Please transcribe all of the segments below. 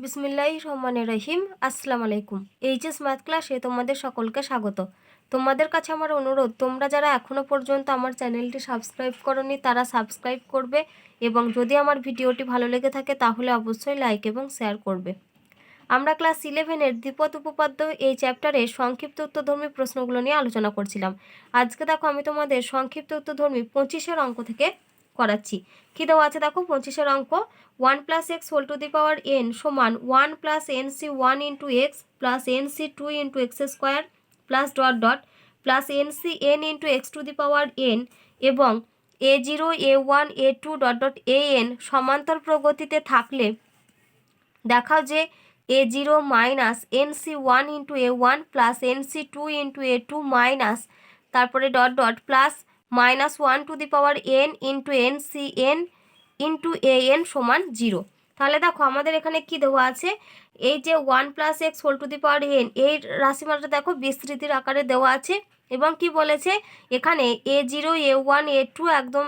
বিসমিল্লাহির রহমানির রহিম। আসসালামু আলাইকুম। এইচএস ম্যাথ ক্লাসে তোমাদের সকলকে স্বাগত। তোমাদের কাছে আমার অনুরোধ, তোমরা যারা এখনও পর্যন্ত আমার চ্যানেলটি সাবস্ক্রাইব করোনি তারা সাবস্ক্রাইব করবে এবং যদি আমার ভিডিওটি ভালো লেগে থাকে তাহলে অবশ্যই লাইক এবং শেয়ার করবে। আমরা ক্লাস 11-এর দ্বিপদ উপপাদ্য এই চ্যাপ্টারে সংক্ষিপ্ত উত্তরধর্মী প্রশ্নগুলো নিয়ে আলোচনা করছিলাম। আজকে দেখো আমি তোমাদের সংক্ষিপ্ত উত্তরধর্মী 25-এর অঙ্ক থেকে করাচ্ছি। কী দেওয়া আছে দেখো 25-এর অঙ্ক, 1 + x whole to the power n সমান 1 + nc1 × x plus nc2 × x square plus dot dot plus ncn × x to the power n এবং a0 a1 a2 dot dot an সমান্তর প্রগতিতে থাকলে দেখাও যে a0 minus nc1 × a1 plus nc2 × a2 minus তারপরে dot dot plus -1 to the power n × ncn × an সমান 0। তাহলে দেখো আমাদের এখানে কি দেওয়া আছে, এই যে 1 + x whole to the power n এই রাশিমালাটা দেখো বিস্তৃতির আকারে দেওয়া আছে এবং কি বলেছে এখানে a0 a1 a2 একদম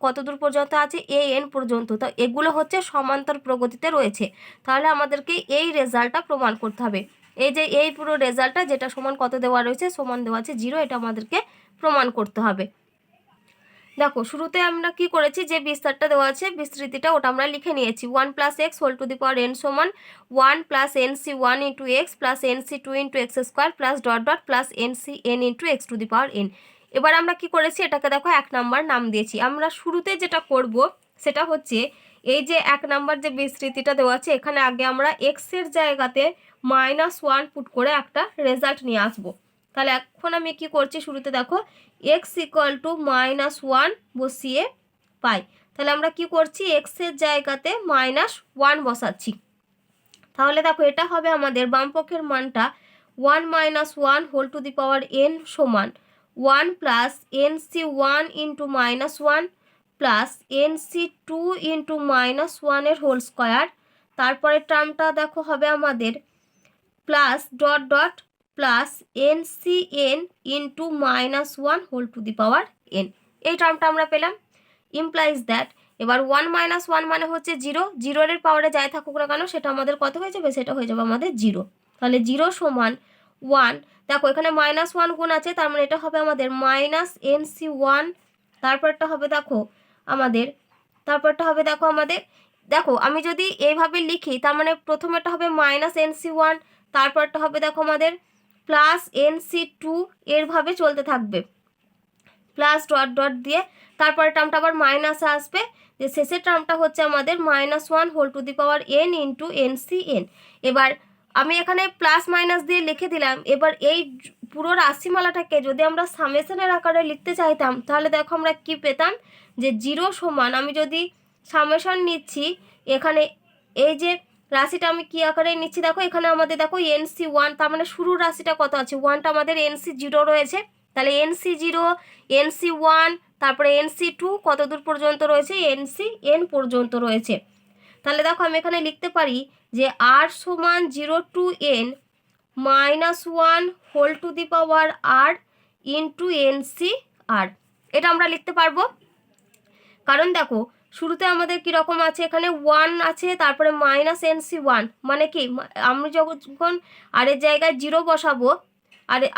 কত দূর পর্যন্ত আছে an পর্যন্ত, তো এগুলো হচ্ছে সমান্তর প্রগতিতে রয়েছে। তাহলে আমাদেরকে এই রেজাল্টটা প্রমাণ করতে হবে। এই যে এই পুরো রেজাল্টটা যেটা সমান কত দেওয়া রয়েছে, সমান দেওয়া আছে 0, এটা আমাদেরকে প্রমাণ করতে হবে। দেখো শুরুতে আমরা কি করেছি, যে বিস্তারটা দেওয়া আছে বিস্তৃতিটা ওটা আমরা লিখে নিয়েছি। 1 + x whole to the power n সমান 1 + nc1 × x plus nc2 × x square plus dot dot plus ncn × x to the power n। এবার আমরা কি করেছি, এটাকে দেখো 1 নাম্বার নাম দিয়েছি। আমরা শুরুতে যেটা করব সেটা হচ্ছে এই যে 1 নাম্বার যে বিস্তৃতিটা দেওয়া আছে এখানে আগে আমরা x এর জায়গাতে -1 পুট করে একটা রেজাল্ট নিয়ে আসবো। তাহলে এখন আমি কি করছি, শুরুতে দেখো x = -1 বসিয়ে পাই। তাহলে আমরা কি করছি, x এর জায়গাতে -1 বসাচ্ছি। তাহলে দেখো এটা হবে আমাদের বামপক্ষের মানটা 1 - 1 whole to the power n সমান 1 + nc1 × -1 প্লাস nc2 × -1 এর হোল স্কোয়ার। তারপরে টার্মটা দেখো হবে আমাদের plus dot dot plus ncn × -1 whole to the power n। এই টার্মটা আমরা পেলাম। ইমপ্লাইজ দ্যাট এবার 1 - 1 মানে হচ্ছে 0, 0 এর পাওয়ারে যাই থাকুক না কেন সেটা আমাদের কত হয়ে যাবে, সেটা হয়ে যাবে আমাদের 0। তাহলে 0 সমান 1, দেখো এখানে -1 গুণ আছে তার মানে এটা হবে আমাদের -nc1। তারপরটা হবে দেখো আমাদের দেখো আমি যদি এইভাবে লিখি তার মানে প্রথমেটা হবে -nc1, তারপরটা হবে দেখো আমাদের প্লাস nc2, এরভাবে চলতে থাকবে প্লাস ডট ডট দিয়ে, তারপরে টার্মটা আবার মাইনাসে আসবে, যে শেষের টার্মটা হচ্ছে আমাদের -1 whole to the power n × ncn। এবার আমি এখানে প্লাস মাইনাস দিয়ে লিখে দিলাম। এবার এই পুরো রাশিমালাটাকে যদি আমরা সামেশনের আকারে লিখতে চাইতাম তাহলে দেখো আমরা কি পেতাম, যে 0 সমান আমি যদি সামেশন নিচ্ছি এখানে এই যে রাশিটা আমি কি আকারে নিচ্ছি, দেখো এখানে আমাদের দেখো nc1, তার মানে শুরুর রাশিটা কত আছে 1টা আমাদের nc0 রয়েছে। তাহলে nc0 nc1 তারপরে nc2 কত দূর পর্যন্ত রয়েছে, ncn পর্যন্ত রয়েছে। তাহলে দেখো আমি এখানে লিখতে পারি যে r সমান 0 to n -1 whole to the power r into ncr, এটা আমরা লিখতে পারবো। কারণ দেখো শুরুতে আমাদের কীরকম আছে, এখানে 1 আছে তারপরে -nc1 মানে কি, আমি যখন আর এর জায়গায় 0 বসাবো,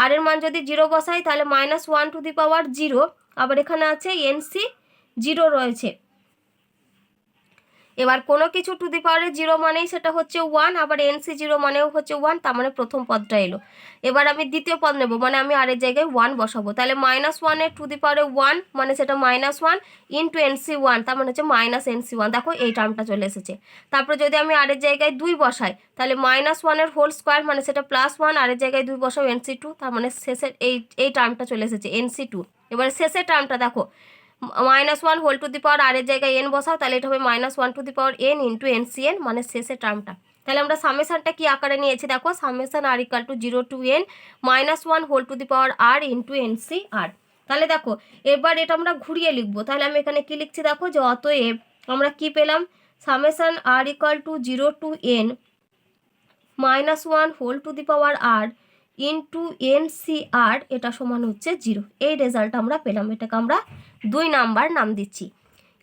আর এর মান যদি 0 বসাই তাহলে -1 টু দি পাওয়ার 0, আবার এখানে আছে nc0 রয়েছে। এবার কোনো কিছু টু দি পাওয়ারে 0 মানেই সেটা হচ্ছে 1, আবার nc0 মানেও হচ্ছে 1, তার মানে প্রথম পদটা এলো। এবার আমি দ্বিতীয় পদ নেব, মানে আমি আর এর জায়গায় 1 বসাবো। তাহলে -1 এর টু দি পাওয়ারে 1 মানে সেটা -1 ইন্টু nc1, তার মানে হচ্ছে -nc1, দেখো এই টার্মটা চলে এসেছে। তারপরে যদি আমি আর এর জায়গায় 2 বসাই তাহলে -1 এর হোল স্কোয়ার মানে সেটা +1, আর এর জায়গায় 2 বসাও nc2, তার মানে শেষের এই টার্মটা চলে এসেছে nc2। এবার শেষের টার্মটা দেখো -1 whole to the power R এর জায়গায় n বসাও, তাহলে এটা হবে -1 to the power n into ncn, মানে শেষের টার্মটা। তাহলে আমরা সামেশনটা কি আকারে নিয়েছি, দেখো summation r = 0 to n -1 whole to the power r into ncr। তাহলে দেখো এবার এটা আমরা ঘুরিয়ে লিখবো। তাহলে আমি এখানে কি লিখছি দেখো, যে অতএব আমরা কি পেলাম, summation r = 0 to n -1 whole to the power r into ncr, এটা সমান হচ্ছে 0। এই রেজাল্ট আমরা পেলাম, এটাকে আমরা 2 নাম্বার নাম দিচ্ছি।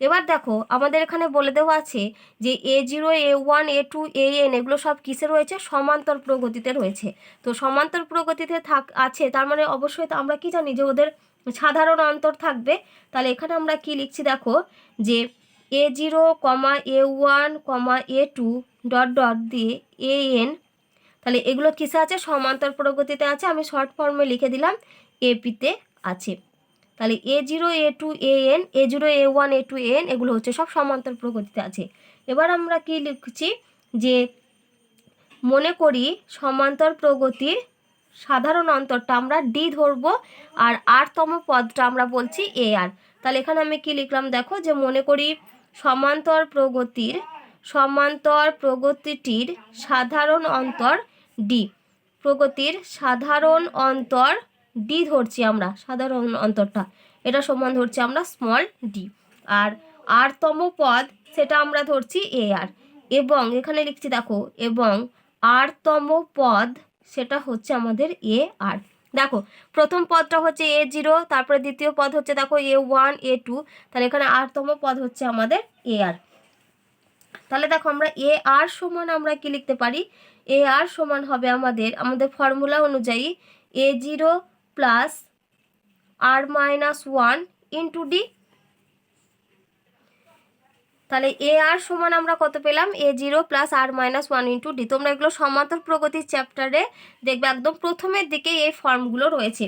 এবার দেখো আমাদের এখানে বলে দেওয়া আছে যে A0 A1 A2 AN এগুলো সব কিসে রয়েছে, সমান্তর প্রগতিতে রয়েছে। তো সমান্তর প্রগতিতে আছে, তার মানে অবশ্যই তো আমরা কি জানি যে ওদের সাধারণ অন্তর থাকবে। তাহলে এখানে আমরা কি লিখছি দেখো, যে A0, A1, A2 dot dot দিয়ে AN, তাহলে এগুলো কিসে আছে, সমান্তর প্রগতিতে আছে। আমি শর্ট ফর্মে লিখে দিলাম এপিতে আছে। তাহলে A0 A2 AN, A0 A1 A2 AN এগুলো হচ্ছে সব সমান্তর প্রগতিতে আছে। এবার আমরা কি লিখছি, যে মনে করি সমান্তর প্রগতির সাধারণ অন্তরটা আমরা ডি ধরবো, আর আরতম পদটা আমরা বলছি AR। তাহলে এখানে আমি কি লিখলাম দেখো, যে মনে করি সমান্তর প্রগতিটির সাধারণ অন্তর ডি, প্রগতির সাধারণ অন্তর ডি ধরছি আমরা, সাধারণ অন্তরটা এটা সমান ধরছি আমরা স্মল ডি, আর আরতম পদ সেটা আমরা ধরছি AR। এবং এখানে লিখছি দেখো, এবং আরতম পদ সেটা হচ্ছে আমাদের AR। দেখো প্রথম পদটা হচ্ছে A0, তারপরে দ্বিতীয় পদ হচ্ছে দেখো A1 A2, তাহলে এখানে আরতম পদ হচ্ছে আমাদের AR। তাহলে দেখো আমরা AR সমান আমরা কি লিখতে পারি, AR সমান হবে আমাদের ফর্মুলা অনুযায়ী A0 plus R-1 into D. তাহলে AR সমান আমরা কত পেলাম, A0 plus R-1 into D. তোমরা এগুলো সমান্তর প্রগতির চ্যাপ্টারে দেখবে একদম প্রথমের দিকে এই ফর্মগুলো রয়েছে।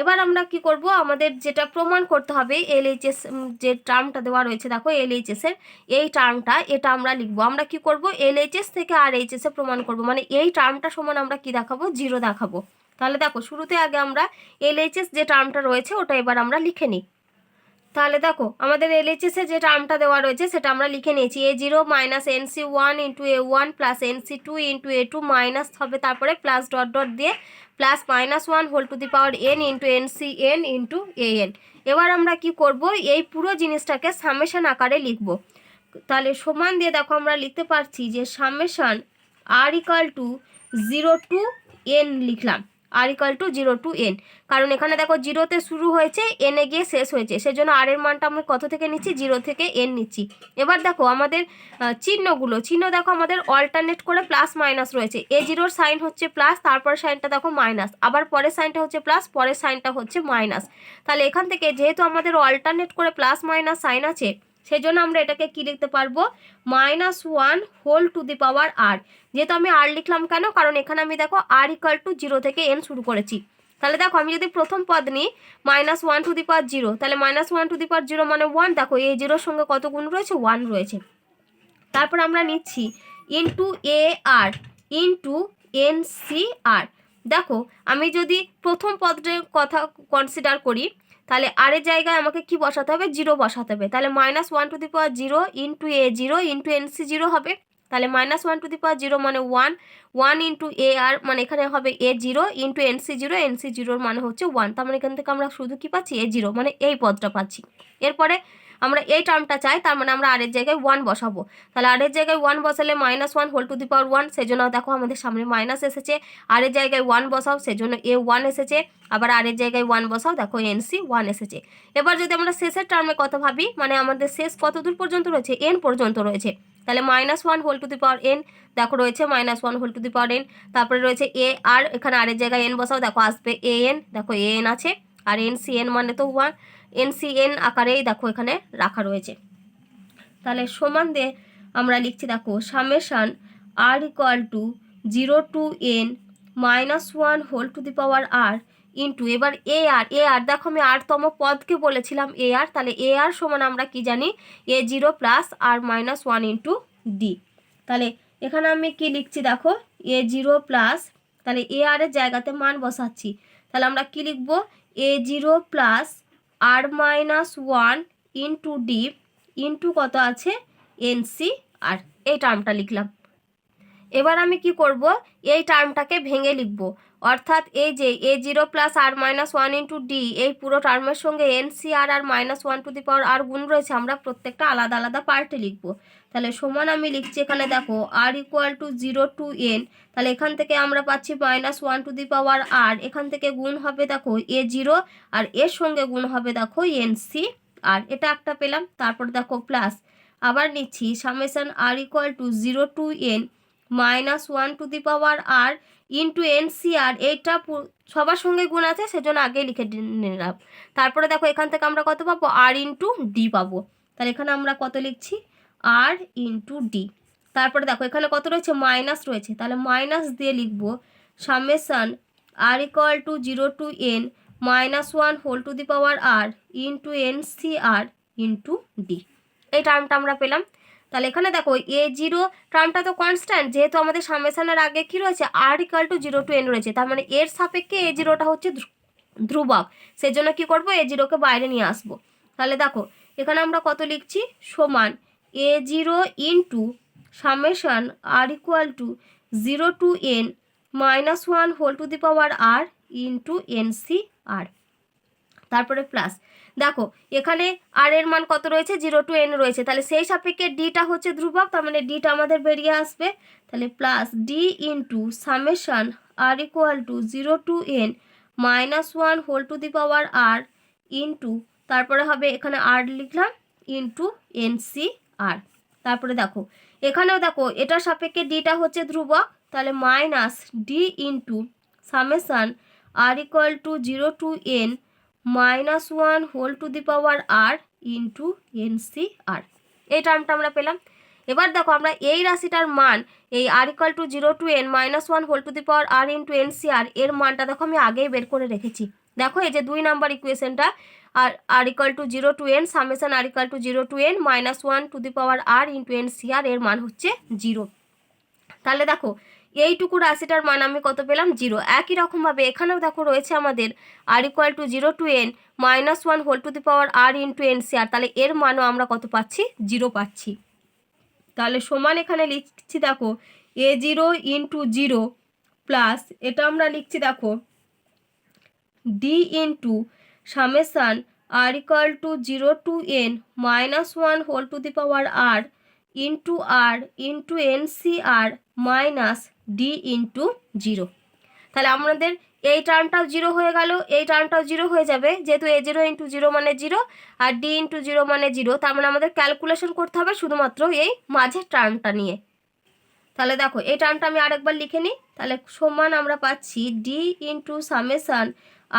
এবার আমরা কি করব, আমাদের যেটা প্রমাণ করতে হবে, LHS যে টার্মটা দেওয়া রয়েছে দেখো LHS এর এই টার্মটা, এটা আমরা লিখবো। আমরা কি করব, LHS থেকে RHS এ প্রমাণ করব, মানে এই টার্মটা সমান আমরা কি দেখাবো, 0 দেখাবো। তাহলে দেখো শুরুতে আগে আমরা LHS যে টার্মটা রয়েছে ওটা এবার আমরা লিখে নিই। তাহলে দেখো আমাদের LHS এ যে টার্মটা দেওয়া রয়েছে সেটা আমরা লিখে নিয়েছি, A0 minus NC1 into A1 plus NC2 into A2 minus হবে তারপরে প্লাস ডট ডট দিয়ে plus -1 whole to the power n into NCN into AN। এবার আমরা কি করব, এই পুরো জিনিসটাকে সামেশন আকারে লিখব। তাহলে সমান দিয়ে দেখো আমরা লিখতে পারছি যে summation R equal to 0 to n লিখলাম, R equal to 0 to n, কারণ এখানে দেখো 0তে শুরু হয়েছে এনে গিয়ে শেষ হয়েছে, সেজন্য আর এর মানটা আমরা কত থেকে নিচ্ছি, 0 থেকে n নিচ্ছি। এবার দেখো আমাদের চিহ্ন দেখো আমাদের অল্টারনেট করে প্লাস মাইনাস রয়েছে, A0 সাইন হচ্ছে প্লাস, তারপর সাইনটা দেখো মাইনাস, আবার পরের সাইনটা হচ্ছে প্লাস, পরের সাইনটা হচ্ছে মাইনাস। তাহলে এখান থেকে যেহেতু আমাদের অল্টারনেট করে প্লাস মাইনাস সাইন আছে, সেই জন্য আমরা এটাকে কি লিখতে পারবো, -1 whole to the power r। যেহেতু আমি r লিখলাম কেন, কারণ এখানে আমি দেখো r ইকুয়াল টু 0 থেকে n শুরু করেছি। তাহলে দেখো আমি যদি প্রথম পদ নিই -1 টু দি পাওয়ার 0, তাহলে -1 টু দি পাওয়ার 0 মানে 1, দেখো এই 0-র সঙ্গে কত গুণ রয়েছে, 1 রয়েছে। তারপর আমরা নিচ্ছি ইন্টু AR ইন্টু NCR। দেখো আমি যদি প্রথম পদের কথা কনসিডার করি, তাহলে আর এর জায়গায় আমাকে কি বসাতে হবে, 0 বসাতে হবে। তাহলে -1 to the power 0 into A0 into NC0 হবে। তাহলে -1 টু দি পাওয়ার 0 মানে 1 ইন্টু AR মানে এখানে হবে A0 ইন্টু NC0, NC0 মানে হচ্ছে 1। তার মানে এখান থেকে আমরা শুধু কি পাচ্ছি, A0 মানে এই পদটা পাচ্ছি। এরপরে আমরা এই টার্মটা চাই, তার মানে আমরা আর এর জায়গায় 1 বসাবো। তাহলে আর এর জায়গায় 1 বসালে -1 হোল টু দি পাওয়ার 1, সেজন্য দেখো আমাদের সামনে মাইনাস এসেছে। আর এর জায়গায় 1 বসাও, সেজন্য A1 এসেছে। আবার আর এর জায়গায় 1 বসাও, দেখো NC1 এসেছে। এবার যদি আমরা শেষের টার্মের কথা ভাবি, মানে আমাদের শেষ কত দূর পর্যন্ত রয়েছে, n পর্যন্ত রয়েছে। তাহলে -1 whole to the power n, দেখো রয়েছে -1 whole to the power n। তারপরে রয়েছে আর এখানে আর এর জায়গায় n বসাও, দেখো আসবে AN, দেখো AN আছে। আর NCN মানে তো 1, NCN আকারেই দেখো এখানে রাখা রয়েছে। তাহলে সমান দিয়ে আমরা লিখছি দেখো summation R equal to 0 to n -1 whole to the power r into এবার AR দেখো আমি আরতম পদকে বলেছিলাম AR, তাহলে AR সমান আমরা কি জানি, A0 plus R-1 into D. তাহলে এখানে আমি কি লিখছি দেখো, A0 প্লাস, তাহলে AR এর জায়গাতে মান বসাচ্ছি। তাহলে আমরা কি লিখবো, A0 plus R-1 into D into কত আছে, NCR, এই টার্মটা লিখলাম। এবার আমি কি করব, এই টার্মটাকে ভেঙে লিখব, অর্থাৎ এই যে A0 plus R-1 into D এই পুরো টার্মের সঙ্গে NCR আর -1 টু দি পাওয়ার r গুণ রয়েছে, আমরা প্রত্যেকটা আলাদা আলাদা পার্টে লিখব। তাহলে সমান আমি লিখছি এখানে দেখো R equal to 0 to n, তাহলে এখান থেকে আমরা পাচ্ছি -1 টু দি পাওয়ার r, এখান থেকে গুণ হবে দেখো A0 আর এর সঙ্গে গুণ হবে দেখো NCR। আর, এটা একটা পেলাম। তারপর দেখো প্লাস আবার নিচ্ছি summation R equal to 0 to n minus 1 to the power R into NCR। এইটা সবার সঙ্গে গুণ আছে, সেজন্য আগে লিখে নিলাম। তারপরে দেখো এখান থেকে আমরা কত পাবো, আর ইন্টু ডি পাবো। তাহলে এখানে আমরা কত লিখছি, আর ইন্টু ডি। তারপরে দেখো এখানে কত রয়েছে, মাইনাস রয়েছে, তাহলে মাইনাস দিয়ে লিখবো summation R equal to 0 to n minus 1 whole to the power R into NCR into D. এই টার্মটা আমরা পেলাম। তাহলে এখানে দেখো A0 টার্মটা তো কনস্ট্যান্ট, যেহেতু আমাদের সামেশনের আগে কি রয়েছে, আর ইকুয়াল টু 0 টু n রয়েছে, তার মানে এর সাপেক্ষে A0টা হচ্ছে ধ্রুবক, সেজন্য কি করব, A0কে বাইরে নিয়ে আসবো। তাহলে দেখো এখানে আমরা কত লিখছি, সমান A0 into summation R equal to 0 to n minus 1 whole to the power R into NCR। তারপরে প্লাস দেখো এখানে আর এর মান কত রয়েছে, 0 টু n রয়েছে, তাহলে সেই সাপেক্ষে ডিটা হচ্ছে ধ্রুবক, তার মানে ডিটা আমাদের বেরিয়ে আসবে। তাহলে plus D into summation R equal to 0 to n minus 1 whole to the power R into, তারপরে হবে এখানে আর লিখলাম, ইন্টু NCR। তারপরে দেখো এখানেও দেখো এটার সাপেক্ষে ডিটা হচ্ছে ধ্রুবক, তাহলে minus D into summation R equal to 0 to n minus 1 whole to the power R into NCR। এই টার্মটা আমরা পেলাম। এবার দেখো আমরা এই রাশিটার মান, এই R equal to 0 to n minus 1 whole to the power R into NCR এর মানটা দেখো আমি আগেই বের করে রেখেছি। দেখো এই যে 2 নাম্বার ইকুয়েশনটা, R equal to 0 to n summation R equal to 0 to n minus 1 to the power R into NCR এর মান হচ্ছে 0। তাহলে দেখো এইটুকু রাশিটার মান আমি কত পেলাম, 0। একই রকমভাবে এখানেও দেখো রয়েছে আমাদের R equal to 0 to n minus 1 whole to the power R into NCR, তাহলে এর মানও আমরা কত পাচ্ছি, 0 পাচ্ছি। তাহলে সমান এখানে লিখছি দেখো A0 ইন্টু 0 প্লাস এটা আমরা লিখছি দেখো D into summation R equal to 0 to n minus 1 whole to the power R into NCR minus D into 0। তাহলে আমাদের এই টার্মটাও 0 হয়ে গেল, এই টার্মটাও 0 হয়ে যাবে, যেহেতু A0 ইন্টু 0 মানে 0 আর ডি ইন্টু 0 মানে 0, তার মানে আমাদের ক্যালকুলেশন করতে হবে শুধুমাত্র এই মাঝের টার্মটা নিয়ে। তাহলে দেখো এই টার্মটা আমি আরেকবার লিখে নিই। তাহলে সমান আমরা পাচ্ছি D into summation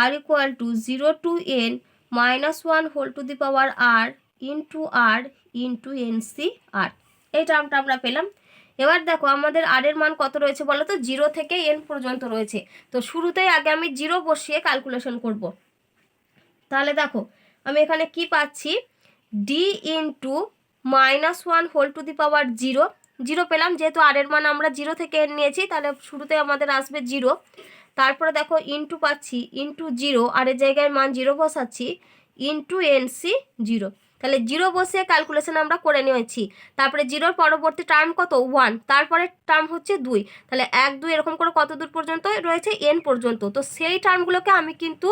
R equal to 0 to n minus 1 whole to the power R into NCR। এই টার্মটা আমরা পেলাম। এবার দেখো আমাদের আর এর মান কত রয়েছে বলো তো, 0 থেকে n পর্যন্ত রয়েছে, তো শুরুতেই আগে আমি 0 বসিয়ে ক্যালকুলেশন করব। তাহলে দেখো আমি এখানে কি পাচ্ছি, D into minus 1 whole to the power 0 পেলাম, যেহেতু আর এর মান আমরা 0 থেকে n নিয়েছি, তাহলে শুরুতে আমাদের আসবে 0। তারপরে দেখো ইন্টু পাচ্ছি, ইন্টু 0 আর এর জায়গায় মান 0 বসাচ্ছি, ইন্টু NC0। তাহলে 0 বসিয়ে ক্যালকুলেশন আমরা করে নিয়েছি। তারপরে 0-র পরবর্তী টার্ম কত, 1, তারপরে টার্ম হচ্ছে 2, তাহলে 1 2 এরকম করে কত দূর পর্যন্ত রয়েছে, n পর্যন্ত। তো সেই টার্মগুলোকে আমি কিন্তু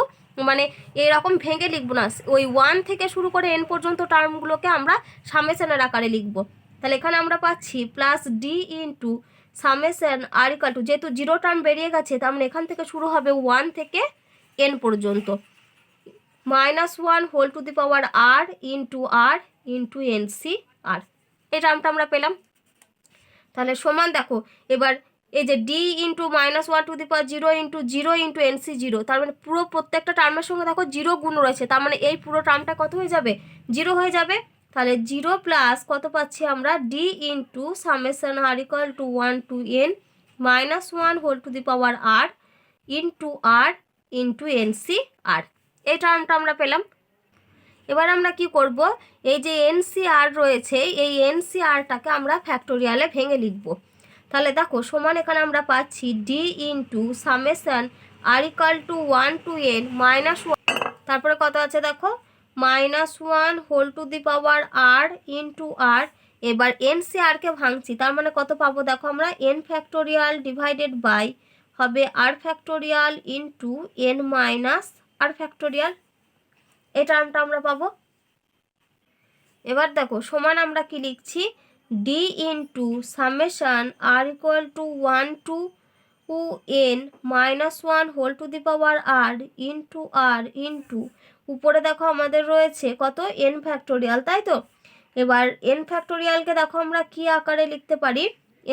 মানে এরকম ভেঙে লিখবো না, ওই 1 থেকে শুরু করে n পর্যন্ত টার্মগুলোকে আমরা সামেশনের আকারে লিখবো। তাহলে এখানে আমরা পাচ্ছি plus D into summation R equal to, যেহেতু 0 টার্ম বেরিয়ে গেছে, তার মানে এখান থেকে শুরু হবে 1 থেকে n পর্যন্ত, minus 1 whole to the power R into NCR। এই টার্মটা আমরা পেলাম। তাহলে সমান দেখো এবার এই যে D into minus 1 to the power 0 into NC0, তার মানে পুরো প্রত্যেকটা টার্মের সঙ্গে দেখো 0 গুণ রয়েছে, তার মানে এই পুরো টার্মটা কত হয়ে যাবে, 0 হয়ে যাবে। তাহলে 0 প্লাস কত পাচ্ছি আমরা, D into summation R equal to 1 to n minus 1 whole to the power R into NCR। এই টার্মটা আমরা পেলাম। এবার আমরা কি করব, এই যে NCR রয়েছে, এই NCRটাকে আমরা ফ্যাক্টোরিয়ালে ভেঙে লিখব। তাহলে দেখো সমান এখানে আমরা পাচ্ছি D into summation R equal to 1 to n minus 1, তারপরে কত আছে দেখো minus 1 whole to the power R into R. এবার NCRকে ভাঙছি, তার মানে কত পাবো দেখো আমরা, n ফ্যাক্টোরিয়াল ডিভাইডেড বাই হবে r factorial into n minus r factorial. এই টার্মটা আমরা পাবো। এবার দেখো সমান আমরা কি লিখছি, D into summation R equal to 1 to n minus 1 whole to the power R into উপরে দেখো আমাদের রয়েছে কত n ফ্যাক্টোরিয়াল, তাই তো। এবার n ফ্যাক্টোরিয়ালকে দেখো আমরা কি আকারে লিখতে পারি,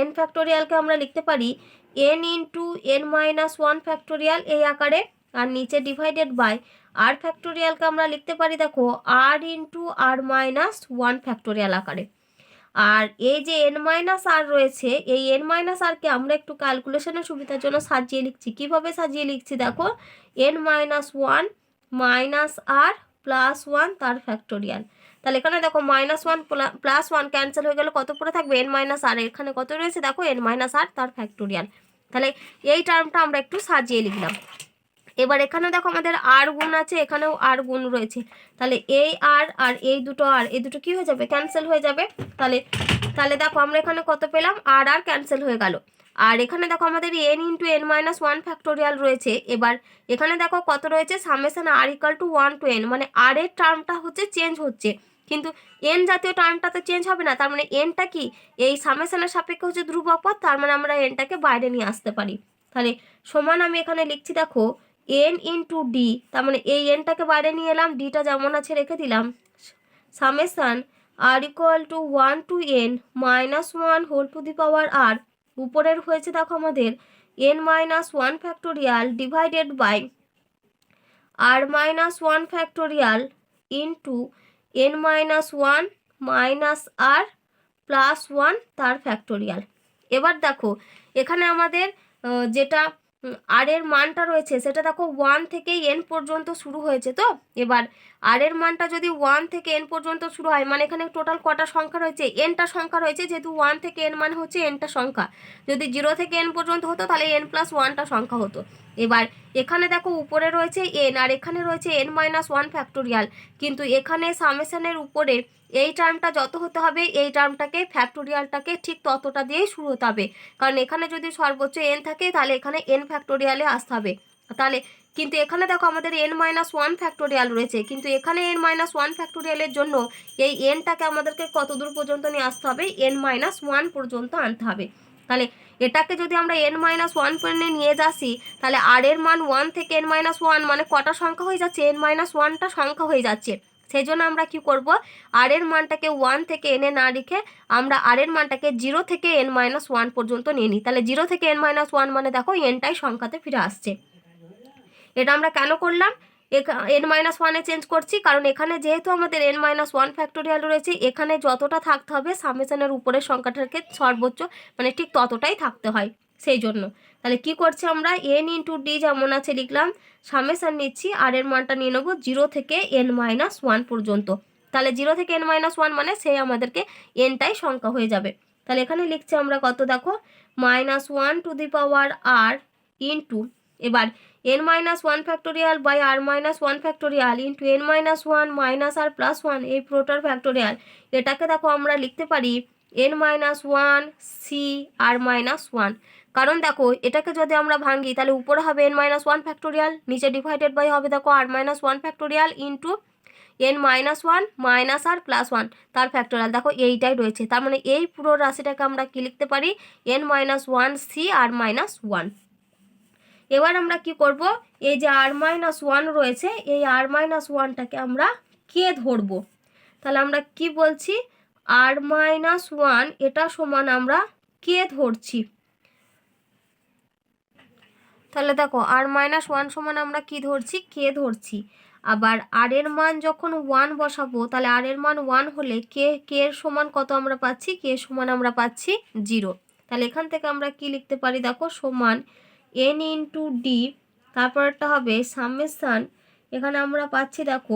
n ফ্যাক্টোরিয়ালকে আমরা লিখতে পারি n into n minus one factorial এই আকারে, আর নিচে ডিভাইডেড বাই r ফ্যাক্টোরিয়ালকে আমরা লিখতে পারি দেখো r into r minus one factorial আকারে। আর এই যে n মাইনাস আর রয়েছে, এই n মাইনাস আরকে আমরা একটু ক্যালকুলেশনের সুবিধার জন্য সাজিয়ে লিখছি। কিভাবে সাজিয়ে লিখছি দেখো, n minus one minus R plus one তার ফ্যাক্টোরিয়াল। তাহলে এখানে দেখো minus one plus one cancel হয়ে গেলে কত পড়ে থাকবে n মাইনাস আর, এখানে কত রয়েছে দেখো n মাইনাস আর তার ফ্যাক্টোরিয়াল। তাহলে এই টার্মটা আমরা একটু সাজিয়ে লিখলাম। এবার এখানে দেখো আমাদের আর গুণ আছে, এখানেও আর গুণ রয়েছে, তাহলে এই আর আর এই দুটো আর, এই দুটো কি হয়ে যাবে, ক্যান্সেল হয়ে যাবে। তাহলে তাহলে দেখো আমরা এখানে কত পেলাম, আর আর ক্যান্সেল হয়ে গেল। আর এখানে দেখো আমাদের n into n minus one factorial রয়েছে। এবার এখানে দেখো কত রয়েছে, summation R equal to 1 to n, মানে আর এর টার্মটা হচ্ছে চেঞ্জ হচ্ছে, কিন্তু n জাতীয় টার্মটা তো চেঞ্জ হবে না। তার মানে nটা কি এই সামেশনের সাপেক্ষে হচ্ছে ধ্রুবক পদ, তার মানে আমরা nটাকে বাইরে নিয়ে আসতে পারি। তাহলে সমান আমি এখানে লিখছি দেখো n ইন্টু ডি, তার মানে এই nটাকে বাইরে নিয়ে এলাম, ডিটা যেমন আছে রেখে দিলাম, summation R equal to 1 to n minus one whole to the power R, উপরের হয়েছে দেখো আমাদের n minus one factorial divided by R minus one factorial into n minus one minus R plus one তার factorial. এবার দেখো এখানে আমাদের যেটা আর এর মানটা রয়েছে সেটা দেখো 1 থেকে n পর্যন্ত শুরু হয়েছে, তো এবার আর এর মানটা যদি 1 থেকে n পর্যন্ত শুরু হয়, মানে এখানে টোটাল কটা সংখ্যা রয়েছে, nটা সংখ্যা রয়েছে, যেহেতু 1 থেকে n মানে হচ্ছে nটা সংখ্যা, যদি 0 থেকে n পর্যন্ত হতো তাহলে n প্লাস ওয়ানটা সংখ্যা হতো। এবার এখানে দেখো উপরে রয়েছে n আর এখানে রয়েছে n মাইনাস ওয়ান ফ্যাক্টোরিয়াল, কিন্তু এখানে সামেশনের উপরে এই টার্মটা যত হতে হবে এই টার্মটাকে ফ্যাক্টোরিয়ালটাকে ঠিক ততটা দিয়েই শুরু হতে হবে, কারণ এখানে যদি সর্বোচ্চ n থাকে তাহলে এখানে n ফ্যাক্টোরিয়ালে আসতে হবে। তাহলে কিন্তু এখানে দেখো আমাদের n মাইনাস ওয়ান ফ্যাক্টোরিয়াল রয়েছে, কিন্তু এখানে n মাইনাস ওয়ান ফ্যাক্টোরিয়ালের জন্য এই nটাকে আমাদেরকে কত দূর পর্যন্ত নিয়ে আসতে হবে, n মাইনাস ওয়ান পর্যন্ত আনতে হবে। তাহলে এটাকে যদি আমরা n মাইনাস ওয়ান পর্যন্ত নিয়ে যাচ্ছি, তাহলে আর এর মান 1 থেকে n মাইনাস ওয়ান মানে কটা সংখ্যা হয়ে যাচ্ছে, n মাইনাস ওয়ানটা সংখ্যা হয়ে যাচ্ছে। সেই জন্য আমরা কি করব, আর এর মানটাকে 1 থেকে n এ না রেখে আমরা আর এর মানটাকে 0 থেকে n মাইনাস ওয়ান পর্যন্ত নিয়ে নিই। তাহলে 0 থেকে n মাইনাস ওয়ান মানে দেখো nটাই সংখ্যাতে ফিরে আসছে। এটা আমরা কেন করলাম, n মাইনাস ওয়ানে চেঞ্জ করছি, কারণ এখানে যেহেতু আমাদের n মাইনাস ওয়ান ফ্যাক্টোরিয়াল রয়েছে, এখানে যতটা থাকতে হবে সামেশনের উপরের সংখ্যাটাকে সর্বোচ্চ মানে ঠিক ততটাই থাকতে হয়, সেই জন্য। তাহলে কি করছি আমরা, n ইন্টু ডি যেমন আছে লিখলাম, সামেশন নিচ্ছি আর এর মানটা নিয়ে নেবো 0 থেকে n মাইনাস ওয়ান পর্যন্ত। তাহলে 0 থেকে n মাইনাস ওয়ান মানে সেই আমাদেরকে nটাই সংখ্যা হয়ে যাবে। তাহলে এখানে লিখছি আমরা কত দেখো, minus one to the power R into, এবার n minus one factorial by R minus one factorial into n minus one minus R plus one, এই পুরোটার ফ্যাক্টোরিয়াল। এটাকে দেখো আমরা লিখতে পারি n minus one C R minus one, কারণ দেখো এটাকে যদি আমরা ভাঙি তাহলে উপরে হবে n মাইনাস ওয়ান ফ্যাক্টোরিয়াল, নিচে ডিভাইডেড বাই হবে দেখো R minus one factorial into n minus one minus R plus one তার ফ্যাক্টোরিয়াল। দেখো এইটাই রয়েছে, তার মানে এই পুরো রাশিটাকে আমরা কি লিখতে পারি, n minus one C R minus one. এবার আমরা কি করব, এই যে আর মাইনাস ওয়ান রয়েছে এই আর মাইনাস ওয়ানটাকে আমরা কে ধরবো, তাহলে আমরা কি বলছি, আর মাইনাস ওয়ান এটা সমান আমরা কে ধরছি। তাহলে দেখো আর মাইনাস ওয়ান সমান আমরা কি ধরছি, কে ধরছি। আবার আর এর মান যখন 1 বসাবো তাহলে আর এর মান 1 হলে কে এর সমান কত আমরা পাচ্ছি, কে সমান আমরা পাচ্ছি 0। তাহলে এখান থেকে আমরা কি লিখতে পারি দেখো, সমান n ইন্টু ডি, তারপরটা হবে সামেশান, এখানে আমরা পাচ্ছি দেখো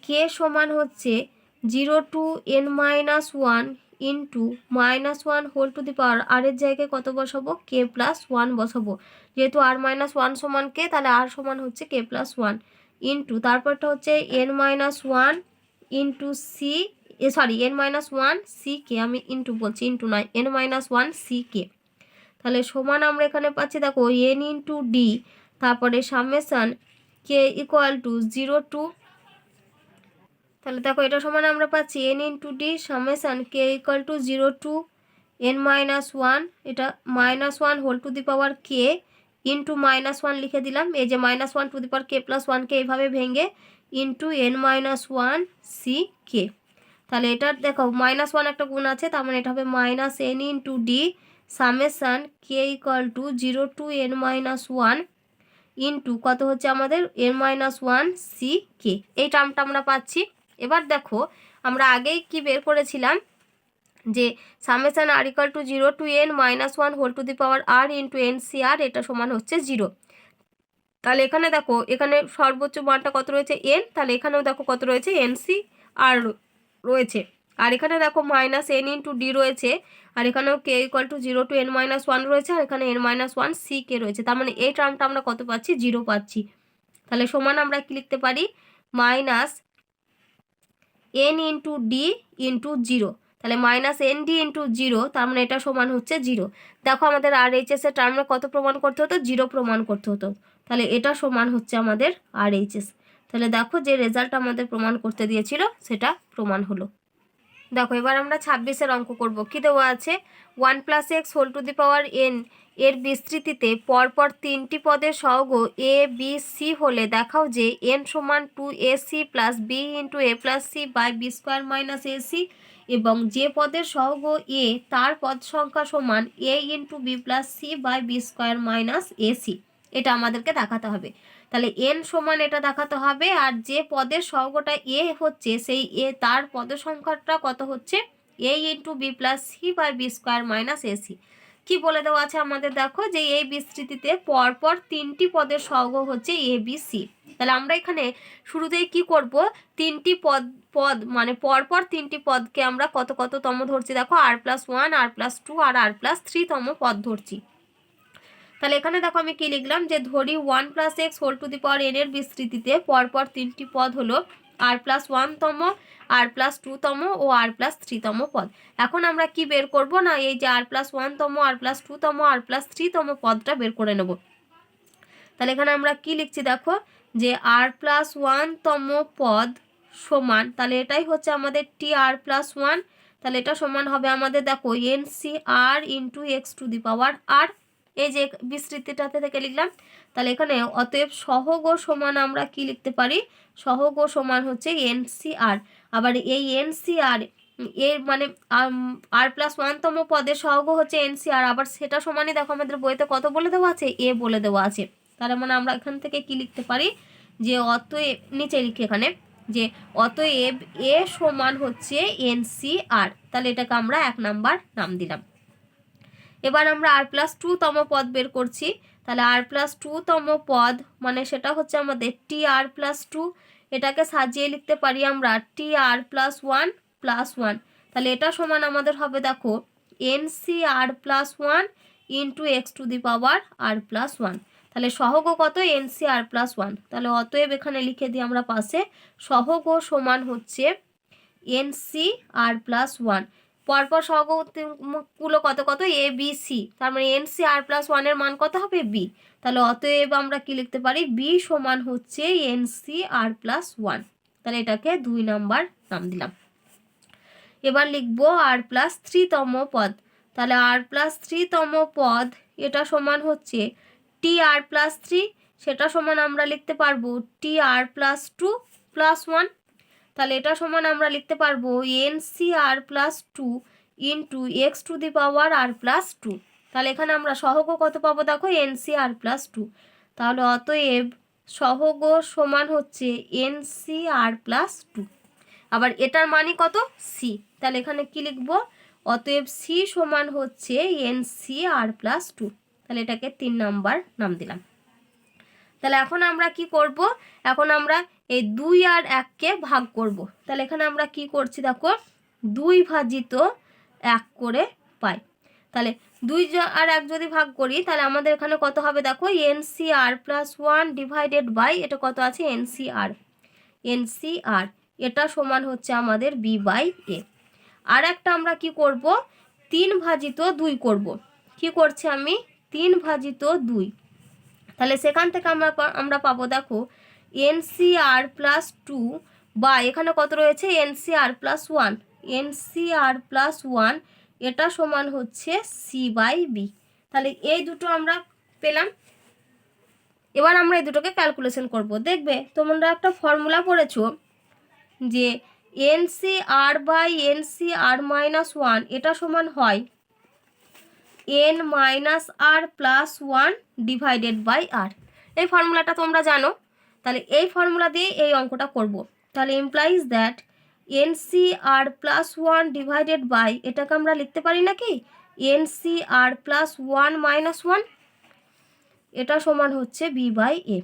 কে সমান হচ্ছে 0 to n minus one into minus one whole to the power, R এর জায়গায় কত বসাবো, কে প্লাস ওয়ান বসাবো, যেহেতু আর মাইনাস ওয়ান সমান কে তাহলে আর সমান হচ্ছে কে প্লাস ওয়ান ইন্টু, তারপরটা হচ্ছে n minus one into C, sorry n minus one C কে, আমি ইন্টু বলছি, ইন্টু নয়, n মাইনাস ওয়ান সি কে। তাহলে সমান আমরা এখানে পাচ্ছি দেখো n ইন্টু ডি, তারপরে summation K equal to 0 to, তাহলে দেখো এটা সমান আমরা পাচ্ছি n into D summation K equal to 0 to n minus one, এটা minus one whole to the power কে ইন্টু -1 লিখে দিলাম। এই যে -1 to the power k plus 1কে এইভাবে ভেঙে ইন্টু n-1 সি কে। তাহলে এটার দেখো -1 একটা গুণ আছে, তার মানে এটা হবে -n into D summation K equal to 0 two n-1 into কত হচ্ছে আমাদের n-1 সি কে। এই টার্মটা আমরা পাচ্ছি। এবার দেখো আমরা আগেই কি বের করেছিলাম যে summation R equal to 0 two n-1 whole to the power r into N C R, এটা সমান হচ্ছে 0। তাহলে এখানে দেখো এখানে সর্বোচ্চ মানটা কত রয়েছে n, তাহলে এখানেও দেখো কত রয়েছে এন সি আর রয়েছে। আর এখানে দেখো -n ইন্টু ডি রয়েছে, আর এখানেও কে ইকুয়াল টু 0 টু n-1 রয়েছে, আর এখানে n-1 সি কে রয়েছে। তার মানে এই টার্মটা আমরা কত পাচ্ছি? 0 পাচ্ছি। তাহলে সমান আমরা কি লিখতে পারি? -n into D into 0। তাহলে -n ডি ইন্টু 0, তার মানে এটা সমান হচ্ছে 0। দেখো আমাদের আর এইচ এস এর টার্মে কত প্রমাণ করতে হতো? 0 প্রমাণ করতে হতো। তাহলে এটা সমান হচ্ছে আমাদের আর এইচ এস। তাহলে দেখো যে রেজাল্ট আমাদের প্রমাণ করতে দিয়েছিল সেটা প্রমাণ হলো। দেখো এবার আমরা 26-এর অঙ্ক করব। কি দেওয়া আছে? 1 plus X whole to the power n এর বিস্তৃতিতে পরপর 3টি পদের সহগ এ বি সি হলে দেখাও যে n সমান 2ac plus B into A plus C by B square minus AC, এবং যে পদের সহগ এ তার পদ সংখ্যা সমান A into B plus C by B square minus AC. এটা আমাদেরকে দেখাতে হবে। তাহলে n সমান এটা দেখাতে হবে, আর যে পদের সহগটা এ হচ্ছে সেই এ তার পদের সংখ্যাটা কত হচ্ছে? A into B plus C by B square minus AC. কি বলে দেওয়া আছে আমাদের? দেখো যে এই বিস্তৃতিতে পরপর 3টি পদের সহগ হচ্ছে এ বি সি। তাহলে আমরা এখানে শুরুতেই কি করব? 3টি পদ মানে পরপর 3টি পদকে আমরা কত কততম ধরছি? দেখো r+1 r+2 আর r+3 তম পদ ধরছি। তাহলে এখানে দেখো আমি কি লিখলাম, যে ধরি 1 plus X whole to the power n এর বিস্তৃতিতে পরপর 3টি পদ হলো r+1 তম, r+2 তম ও r+3 তম পদ। এখন আমরা কি বের করব না, এই যে r+1 তম, r+2 তম, r+3 তম পদটা বের করে নেব। তাহলে এখানে আমরা কি লিখছি দেখো, যে r+1 তম পদ সমান, তাহলে এটাই হচ্ছে আমাদের টি r+1। তাহলে এটা সমান হবে আমাদের দেখো N C R into X to the power R. এই যে বিস্তৃতিটাতে থেকে লিখলাম। তাহলে এখানে অতএব সহগ সমান আমরা কি লিখতে পারি? সহগ সমান হচ্ছে এন সি আর। আবার এই এন সি আর এর মানে r+1 তম পদের সহগ হচ্ছে এন সি আর, আবার সেটা সমানই দেখো আমাদের বইতে কত বলে দেওয়া আছে? এ বলে দেওয়া আছে। তার মানে আমরা এখান থেকে কি লিখতে পারি, যে অতএব, নিচে লিখি এখানে, যে অতএব এ সমান হচ্ছে এন সি আর। তাহলে এটাকে আমরা 1 নাম্বার নাম দিলাম। এবার আমরা r+2 তম পদ বের করছি। তাহলে r+2 তম পদ মানে সেটা হচ্ছে আমাদের টি r+2। এটাকে সাজিয়ে লিখতে পারি আমরা টি r+1 প্লাস 1। তাহলে এটা সমান আমাদের হবে দেখো N C r+1 into X to the power r+1। তাহলে সহগ কত? N C r+1। তাহলে অতএব এখানে লিখে দিই আমরা পাশে, সহগ সমান হচ্ছে এন সি r+1। পরপর সহগগুলো কত কত? A B C. তার মানে এন সি r+1 এর মান কত হবে? বি। তাহলে অতএব আমরা কি লিখতে পারি? বি সমান হচ্ছে এন সি r+1। তাহলে এটাকে 2 নাম্বার নাম দিলাম। এবার লিখবো r+3 তম পদ। তাহলে r+3 তম পদ এটা সমান হচ্ছে টি r+3, সেটা সমান আমরা লিখতে পারবো টি r+2 প্লাস 1। তাহলে এটা সমান আমরা লিখতে পারবো N C r+2 into X to the power r+2। তাহলে এখানে আমরা সহগ কত পাবো দেখো? N C r+2। তাহলে অতএব সহগ সমান হচ্ছে এন সি r+2। আবার এটার মানই কত? সি। তাহলে এখানে কি লিখবো? অতএব সি সমান হচ্ছে এন সি r+2। তাহলে এটাকে 3 নাম্বার নাম দিলাম। তাহলে এখন আমরা কি করব? এখন আমরা এই 2 আর 1কে ভাগ করব। তাহলে এখানে আমরা কি করছি দেখো, 2 ভাজিত 1 করে পাই। তাহলে 2 আর 1 যদি ভাগ করি তাহলে আমাদের এখানে কত হবে দেখো, N C r+1 divided by এটা কত আছে? এন সি আর। এন সি আর এটা সমান হচ্ছে আমাদের বি বাই এ। আর একটা আমরা কি করব, 3 ভাজিত 2 করব। কি করছি আমি? 3 ভাজিত 2। তাহলে সেখান থেকে আমরা পাবো দেখো এন সি r+2 বা এখানে কত রয়েছে? N C r+1। N C r+1 এটা সমান হচ্ছে সি বাই বি। তাহলে এই দুটো আমরা পেলাম। এবার আমরা এই দুটোকে ক্যালকুলেশন করব। দেখবে তোমরা একটা ফর্মুলা পড়েছো যে NCR বাই NCR মাইনাস 1 এটা সমান হয় N minus R plus 1 divided by R। এই ফর্মুলাটা তোমরা জানো, তাহলে এই ফর্মুলা দিয়ে এই অঙ্কটা করব। তাহলে implies that NCR plus 1 divided by, এটাকে আমরা লিখতে পারি নাকি NCR প্লাস 1 মাইনাস 1, এটা সমান হচ্ছে B বাই A।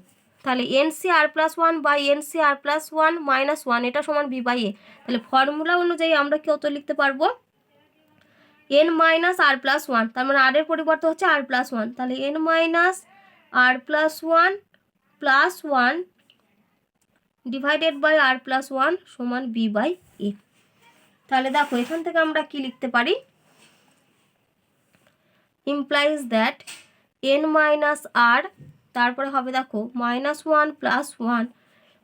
তাহলে NCR plus 1 by NCR plus 1 minus 1 এটা সমান B বাই A। তাহলে ফর্মুলা অনুযায়ী আমরা কত লিখতে পারবো N মাইনাস R প্লাস 1, তার মানে R এর পরিবর্তে হচ্ছে R প্লাস 1, তাহলে N minus R plus 1 plus 1 divided by R plus 1 সমান B বাই A। তাহলে দেখো এখান থেকে আমরা কি লিখতে পারি, implies that N minus R, তারপরে হবে দেখো minus 1 plus 1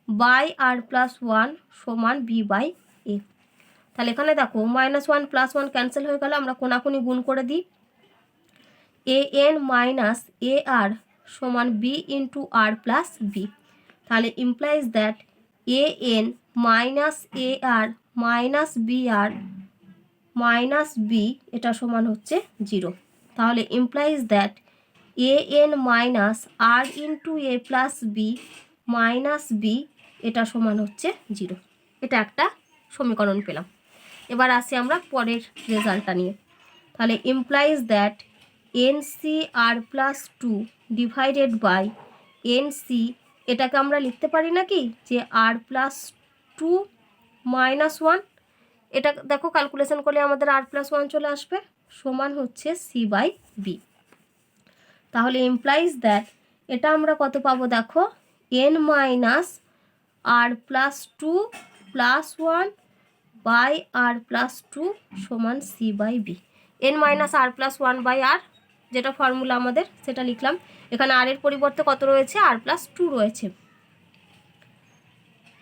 by R plus 1 সমান B বাই A। তাহলে এখানে দেখো মাইনাস 1 প্লাস 1 ক্যান্সেল হয়ে গেল, আমরা কোনাকুনি গুণ করে দিই। AN মাইনাস AR সমান B into R plus B। তাহলে implies that AN minus AR minus BR minus B এটা সমান হচ্ছে 0। তাহলে implies that AN minus R into A plus B minus B এটা সমান হচ্ছে 0। এটা একটা সমীকরণ পেলাম। এবার আসি আমরা পরের রেজাল্টটা নিয়ে। তাহলে implies that NCR plus 2 divided by NC, এটাকে আমরা লিখতে পারি নাকি যে R প্লাস 2 মাইনাস 1, এটা দেখো ক্যালকুলেশন করলে আমাদের R প্লাস 1 চলে আসবে, সমান হচ্ছে C বাই B। তাহলে ইমপ্লাইজ দ্যাট এটা আমরা কত পাবো দেখো N minus R plus 2 plus 1 by R plus 2 সমান C by B। N minus R plus 1 by R যেটা ফর্মুলা আমাদের সেটা লিখলাম, এখানে R এর পরিবর্তে কত রয়েছে R প্লাস 2 রয়েছে।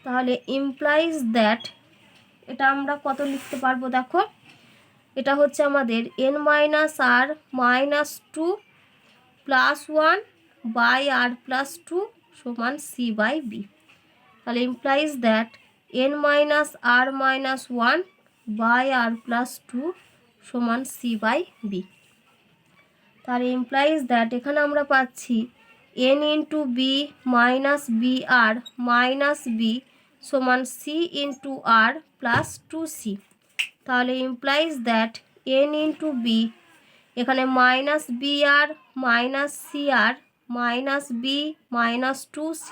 তাহলে ইমপ্লাইজ দ্যাট এটা আমরা কত লিখতে পারবো দেখো, এটা হচ্ছে আমাদের N minus R minus 2 plus 1 by R plus 2 সমান C বাই B। তাহলে implies that N minus R minus 1 by R plus 2 সমান C বাই B। তাহলে ইমপ্লাইজ দ্যাট এখানে আমরা পাচ্ছি N into B minus BR minus B সমান C into R plus 2C। তাহলে implies that N into B, এখানে minus BR minus CR minus B minus 2C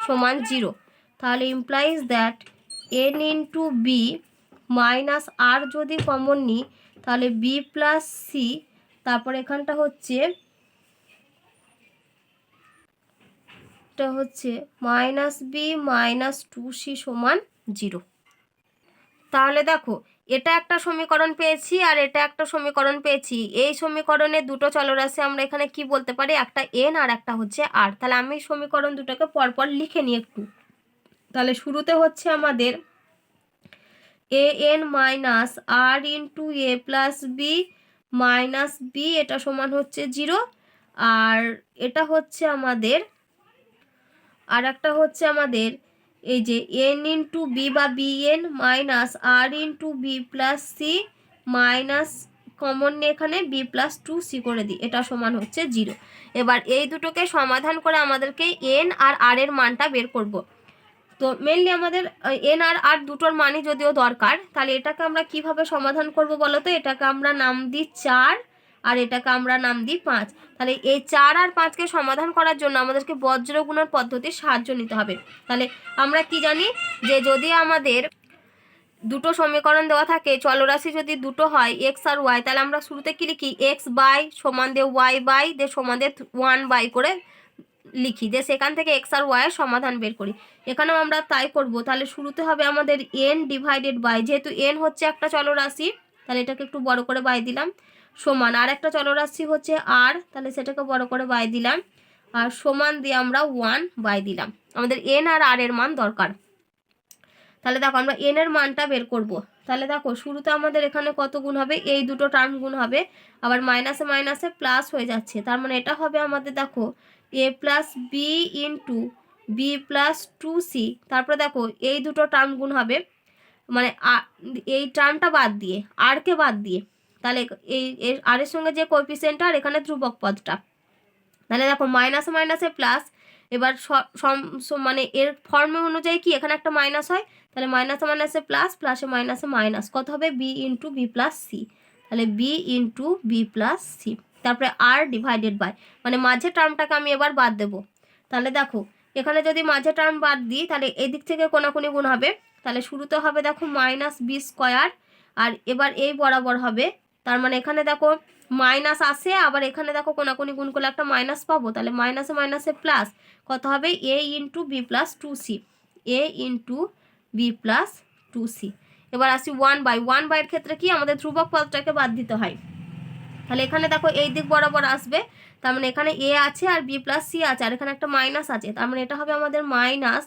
সমান 0। তাহলে implies that N into B minus R যদি common নিই তাহলে B plus C, তারপর এখানটা হচ্ছে এটা হচ্ছে মাইনাস B মাইনাস 2C সমান 0। তাহলে দেখো এটা একটা সমীকরণ পেয়েছি আর এটা একটা সমীকরণ পেয়েছি। এই সমীকরণে দুটো চলরাশি আমরা এখানে কি বলতে পারি, একটা N আর একটা হচ্ছে R। তাহলে আমি সমীকরণ দুটোকে পরপর লিখে নিই একটু। তাহলে শুরুতে হচ্ছে আমাদের AN minus R into A plus B minus B এটা সমান হচ্ছে 0, আর এটা হচ্ছে আমাদের আর একটা হচ্ছে আমাদের এই যে N ইন্টু B বা BN minus R into B plus C minus common নিয়ে এখানে B প্লাস 2C করে দিই, এটা সমান হচ্ছে 0। এবার এই দুটোকে সমাধান করে আমাদেরকে N আর R এর মানটা বের করব। তো মেনলি আমাদের N আর R দুটোর মানই যদিও দরকার, তাহলে এটাকে আমরা কিভাবে সমাধান করব বলো তো। এটাকে আমরা নাম দিই 4 আর এটাকে আমরা নাম দিই 5। তাহলে এই 4 আর 5কে সমাধান করার জন্য আমাদেরকে বজ্র গুণন পদ্ধতির সাহায্য নিতে হবে। তাহলে আমরা কি জানি যে যদি আমাদের দুটো সমীকরণ দেওয়া থাকে, চলরাশি যদি দুটো হয় x আর y, তাহলে আমরা শুরুতে কি লিখি x বাই সমান দিয়ে y বাই দিয়ে সমান দিয়ে 1 বাই করে লিখি, যে সেখান থেকে x আর y এর সমাধান বের করি। এখানেও আমরা তাই করব। তাহলে শুরুতে হবে আমাদের n ডিভাইডেড বাই, যেহেতু n হচ্ছে একটা চলরাশি তাহলে এটাকে একটু বড় করে বাই দিলাম, সমান আর একটা চলরাশি হচ্ছে r, তাহলে সেটাকে বড় করে বাই দিলাম, আর সমান দিয়ে আমরা 1 বাই দিলাম। আমাদের n আর r এর মান দরকার। তাহলে দেখো আমরা এন এর মানটা বের করব। তাহলে দেখো শুরুতে আমাদের এখানে কত গুণ হবে, এই দুটো টার্ম গুণ হবে, আবার মাইনাসে মাইনাসে প্লাস হয়ে যাচ্ছে, তার মানে এটা হবে আমাদের দেখো A plus B into B plus 2c। তারপরে দেখো এই দুটো টার্ম গুণ হবে, মানে এই টার্মটা বাদ দিয়ে, আরকে বাদ দিয়ে, তাহলে এই আর এর সঙ্গে যে কোএফিসিয়েন্টটা আর এখানে ধ্রুবক পদটা, তাহলে দেখো মাইনাসে মাইনাসে প্লাস। এবার মানে এর ফর্মে অনুযায়ী কি এখানে একটা মাইনাস হয়, তাহলে মাইনাসে মাইনাসে প্লাস, প্লাসে মাইনাসে মাইনাস, কত হবে B into B plus C. তাহলে B into B plus C, তারপরে আর ডিভাইডেড বাই, মানে মাঝের টার্মটাকে আমি এবার বাদ দেবো। তাহলে দেখো এখানে যদি মাঝে টার্ম বাদ দিই তাহলে এদিক থেকে কোনাকুনি গুণ হবে, তাহলে শুরুতে হবে দেখো মাইনাস বি স্কোয়ার, আর এবার এই বরাবর হবে, তার মানে এখানে দেখো মাইনাস আসে, আবার এখানে দেখো কোনাকুনি গুণ করলে একটা মাইনাস পাবো, তাহলে মাইনাসে মাইনাসে প্লাস, কত হবে এ ইন্টু বি প্লাস 2c, এ ইন্টু বি প্লাস 2c। এবার আসি 1/1 এর ক্ষেত্রে কি আমাদের ধ্রুবক পদটাকে বাদ দিতে হয়, তাহলে এখানে দেখো এই দিক বরাবর আসবে, তার মানে এখানে এ আছে আর বি প্লাস সি আছে, আর এখানে একটা মাইনাস আছে, তার মানে এটা হবে আমাদের minus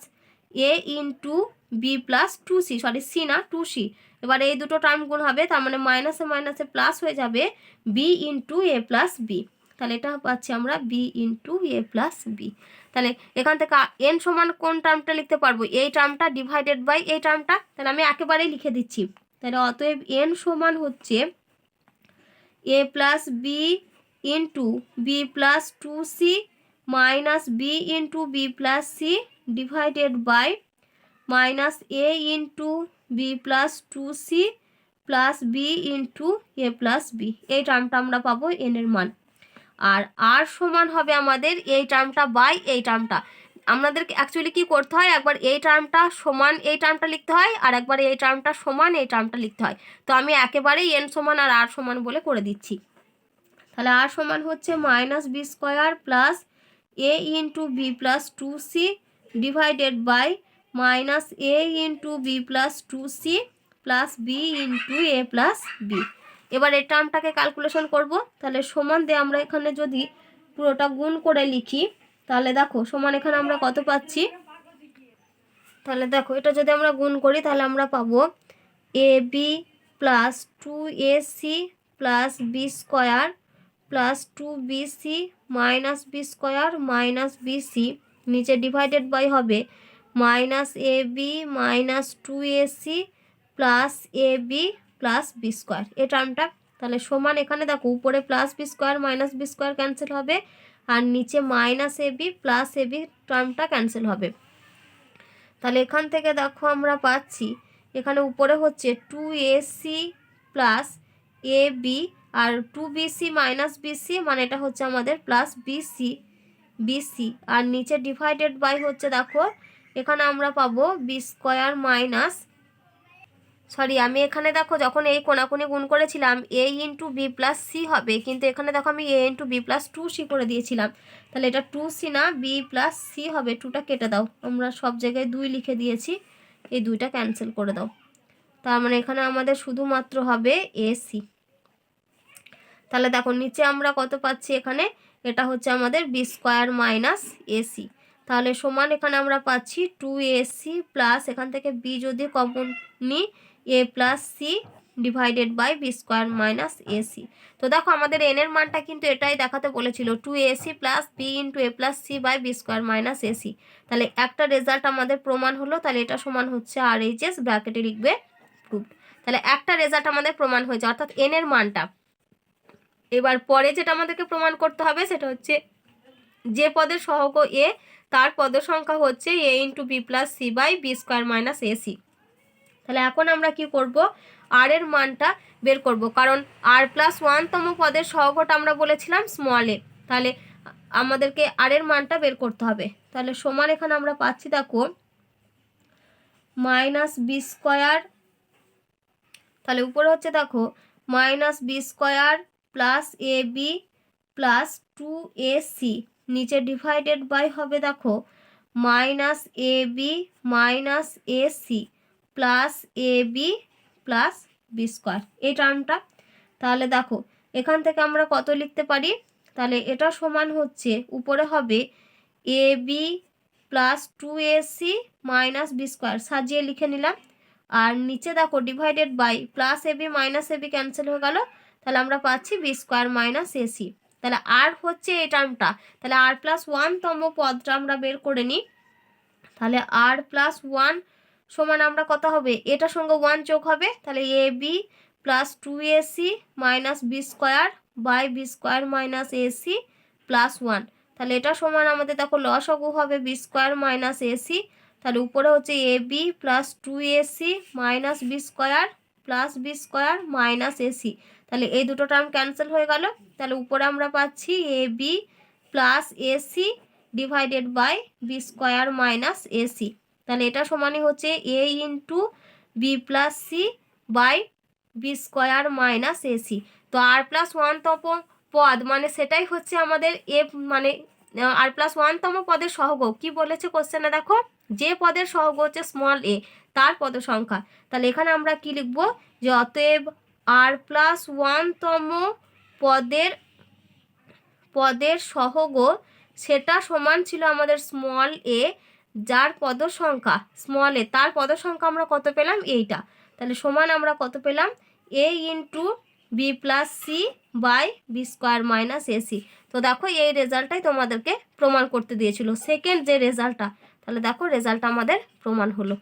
A into B plus 2c, sorry C না 2c। এবার এই দুটো টার্ম গুণ হবে, তার মানে মাইনাসে মাইনাসে প্লাস হয়ে যাবে B into A plus B, তাহলে এটা পাচ্ছি আমরা B into A plus B. তাহলে এখান থেকে এন সমান কোন টার্মটা লিখতে পারবো, এই টার্মটা ডিভাইডেড বাই এই টার্মটা, তাহলে আমি একেবারেই লিখে দিচ্ছি। তাহলে অতএব এন সমান হচ্ছে A plus B into B plus 2c minus B into B plus C divided by minus A into B plus 2c plus B into A plus B. এই টার্মটা আমরা পাবো এন এর মান। আর আর সমান হবে আমাদের এই টার্মটা বাই এই টার্মটা। আমাদেরকে অ্যাকচুয়ালি কি করতে হয়, একবার এই টার্মটা সমান এই টার্মটা লিখতে হয়, আর একবার এই টার্মটা সমান এই টার্মটা লিখতে হয়। তো আমি একেবারেই এন সমান আর আর সমান বলে করে দিচ্ছি। তাহলে আর সমান হচ্ছে minus B square plus A into B plus 2c divided by minus A into B plus 2c plus B into A plus B. এবার এই টার্মটাকে ক্যালকুলেশন করব, তাহলে সমান দিয়ে আমরা এখানে যদি পুরোটা গুণ করে লিখি, তাহলে দেখো সমান এখানে আমরা কত পাচ্ছি, তাহলে দেখো এটা যদি আমরা গুণ করি তাহলে আমরা পাবো A B plus 2ac plus B square plus 2bc minus B square minus BC, নিচে ডিভাইডেড বাই হবে minus A B minus 2ac plus A B plus B square এই টার্মটা। তাহলে সমান এখানে দেখো উপরে plus B square minus B square cancel হবে, আর নিচে minus A B plus A B টার্মটা ক্যান্সেল হবে। তাহলে এখান থেকে দেখো আমরা পাচ্ছি এখানে উপরে হচ্ছে 2ac plus A B R 2bc minus BC, মানে এটা হচ্ছে আমাদের প্লাস বিসি, আর নিচে ডিভাইডেড বাই হচ্ছে দেখো এখানে আমরা পাবো বি স্কোয়ার মাইনাস, সরি আমি এখানে দেখো যখন এই কোনাকুনি গুণ করেছিলাম এ ইন্টু বি প্লাস সি হবে, কিন্তু এখানে দেখো আমি এ ইন্টু বি প্লাস 2c করে দিয়েছিলাম, তাহলে এটা 2c না বি প্লাস সি হবে, 2টা কেটে দাও, আমরা সব জায়গায় 2 লিখে দিয়েছি, এই 2টা ক্যান্সেল করে দাও, তার মানে এখানে আমাদের শুধুমাত্র হবে এসি। তাহলে দেখো নিচে আমরা কত পাচ্ছি, এখানে এটা হচ্ছে আমাদের বি স্কোয়ার মাইনাস এসি, তাহলে সমান এখানে আমরা পাচ্ছি 2ac প্লাস এখান থেকে বি যদি কমন নিই A plus C divided by B square minus AC. তো দেখো আমাদের এন এর মানটা কিন্তু এটাই দেখাতে বলেছিল 2ac plus B into A plus C by B square minus AC. তাহলে একটা রেজাল্ট আমাদের প্রমাণ হলো, তাহলে এটা সমান হচ্ছে আর এইচ এস ব্র্যাকেটে লিখবে প্রুভড। তাহলে একটা রেজাল্ট আমাদের প্রমাণ হয়েছে, অর্থাৎ এন এর মানটা। এবার পরে যেটা আমাদেরকে প্রমাণ করতে হবে সেটা হচ্ছে যে পদের সহগ এ তার পদের সংখ্যা হচ্ছে A into B plus C by B square minus AC. তাহলে এখন আমরা কি করব, আর এর মানটা বের করব, কারণ আর প্লাস 1তম পদের সহগটা আমরা বলেছিলাম স্মল এ, তাহলে আমাদেরকে আর এর মানটা বের করতে হবে। তাহলে সমান এখানে আমরা পাচ্ছি দেখো মাইনাস বি স্কোয়ার, তাহলে উপরে হচ্ছে দেখো minus B square plus A B plus 2ac, নিচে ডিভাইডেড বাই হবে দেখো minus A B minus AC plus A B plus B square এই টার্মটা। তাহলে দেখো এখান থেকে আমরা কত লিখতে পারি, তাহলে এটা সমান হচ্ছে উপরে হবে A B plus 2ac minus B square, সাজিয়ে লিখে নিলাম, আর নিচে দেখো divided by plus AB minus AB cancel হয়ে গেল, তাহলে আমরা পাচ্ছি বি স্কোয়ার মাইনাস এসি। তাহলে আর হচ্ছে এই টার্মটা, তাহলে আর প্লাস ওয়ানতম পদটা আমরা বের করে নিই। তাহলে আর প্লাস ওয়ান সমান আমরা কত হবে, এটার সঙ্গে ওয়ান যোগ হবে, তাহলে A B plus two AC minus B square by B square minus AC plus one. তাহলে এটা সমান আমাদের দেখো লসাগু হবে বি স্কোয়ার মাইনাস এসি, তাহলে উপরে হচ্ছে A B plus two AC minus B square plus B square minus AC. তাহলে এই দুটো টার্ম ক্যান্সেল হয়ে গেল, তাহলে উপরে আমরা পাচ্ছি A B plus AC divided by B square minus AC. তাহলে এটা সমানই হচ্ছে A into B plus C by B square minus AC. তো আর প্লাস ওয়ানতম পদ মানে সেটাই হচ্ছে আমাদের এফ, মানে আর প্লাস ওয়ানতম পদের সহগ। কি বলেছে কোশ্চেনে দেখো, যে পদের সহগ হচ্ছে স্মল এ তার পদ সংখ্যা। তাহলে এখানে আমরা কি লিখব, যে অতএব আর প্লাস ওয়ানতম পদের সহগ সেটা সমান ছিল আমাদের স্মল এ, যার পদ সংখ্যা স্মল এ তার পদ সংখ্যা আমরা কত পেলাম, এইটা। তাহলে সমান আমরা কত পেলাম, A into B plus C by B square minus AC. তো দেখো এই রেজাল্টটাই তোমাদেরকে প্রমাণ করতে দিয়েছিল, সেকেন্ড যে রেজাল্টটা। তাহলে দেখো রেজাল্টটা আমাদের প্রমাণ হলো।